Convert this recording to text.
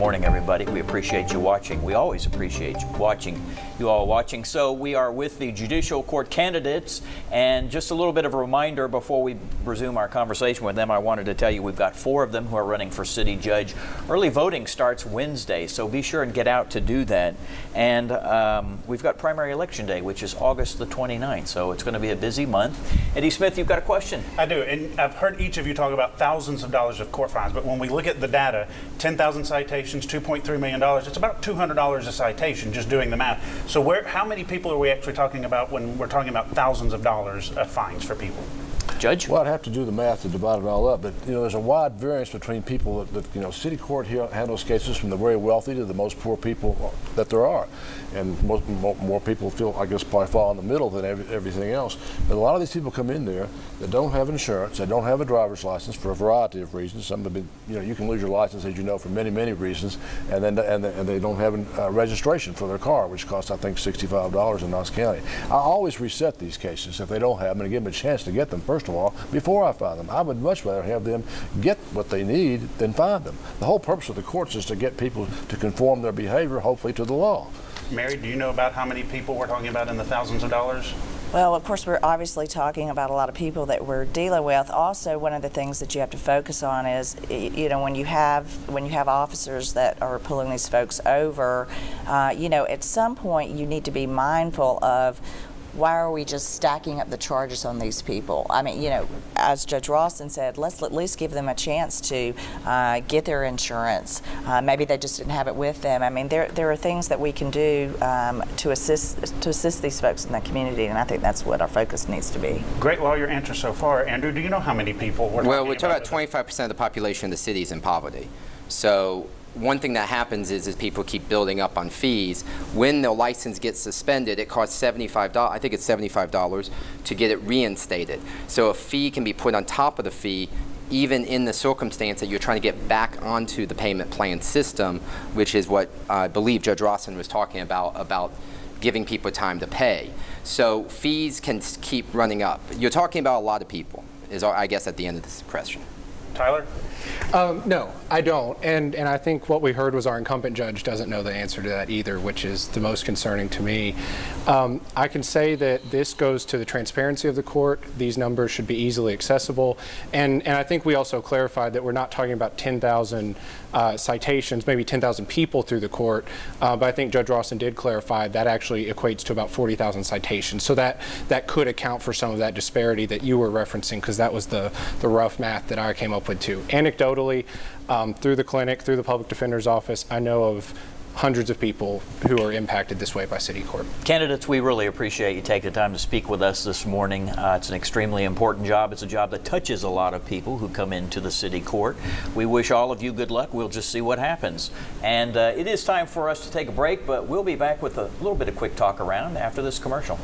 Morning, everybody. We appreciate you watching. We always appreciate you all watching. So we are with the judicial court candidates, and just a little bit of a reminder before we resume our conversation with them, I wanted to tell you we've got 4 of them who are running for city judge. Early voting starts Wednesday, so be sure and get out to do that. And we've got primary election day, which is August the 29th, so it's going to be a busy month. Eddie Smith, you've got a question. I do, and I've heard each of you talk about thousands of dollars of court fines, but when we look at the data, 10,000 citations, $2.3 million, it's about $200 a citation, just doing the math. So how many people are we actually talking about when we're talking about thousands of dollars of fines for people? Judge? Well, I'd have to do the math to divide it all up, but there's a wide variance between people that city court here handles cases from the very wealthy to the most poor people that there are, and more people feel, I guess, probably fall in the middle than everything else. But a lot of these people come in there that don't have insurance, they don't have a driver's license for a variety of reasons. Some have been, you can lose your license, as you know, for many reasons, and then they don't have registration for their car, which costs, I think, $65 in Knox County. I always reset these cases if they don't have them and give them a chance to get them first of all before I find them. I would much rather have them get what they need than find them. The whole purpose of the courts is to get people to conform their behavior, hopefully, to the law. Mary, do you know about how many people we're talking about in the thousands of dollars? Well, of course, we're obviously talking about a lot of people that we're dealing with. Also, one of the things that you have to focus on is, when you have officers that are pulling these folks over, at some point you need to be mindful of, why are we just stacking up the charges on these people? I mean, as Judge Rosson said, let's at least give them a chance to get their insurance. Maybe they just didn't have it with them. I mean, there are things that we can do to assist these folks in the community, and I think that's what our focus needs to be. Great lawyer answer so far. Andrew, do you know how many people we're talking about? Well, we're talking about 25% of the population of the city is in poverty. So one thing that happens is people keep building up on fees. When the license gets suspended, it costs $75. I think it's $75 to get it reinstated. So a fee can be put on top of the fee, even in the circumstance that you're trying to get back onto the payment plan system, which is what I believe Judge Rosson was talking about giving people time to pay. So fees can keep running up. You're talking about a lot of people, is I guess at the end of this question. Tyler? No, I don't. And I think what we heard was our incumbent judge doesn't know the answer to that either, which is the most concerning to me. I can say that this goes to the transparency of the court. These numbers should be easily accessible. And I think we also clarified that we're not talking about 10,000 citations, maybe 10,000 people through the court. But I think Judge Rosson did clarify that actually equates to about 40,000 citations. So that could account for some of that disparity that you were referencing, because that was the rough math that I came up with too. Anecdotally, through the clinic, through the public defender's office, I know of hundreds of people who are impacted this way by city court. Candidates, we really appreciate you taking the time to speak with us this morning. It's an extremely important job. It's a job that touches a lot of people who come into the city court. We wish all of you good luck. We'll just see what happens. And it is time for us to take a break, but we'll be back with a little bit of quick talk around after this commercial.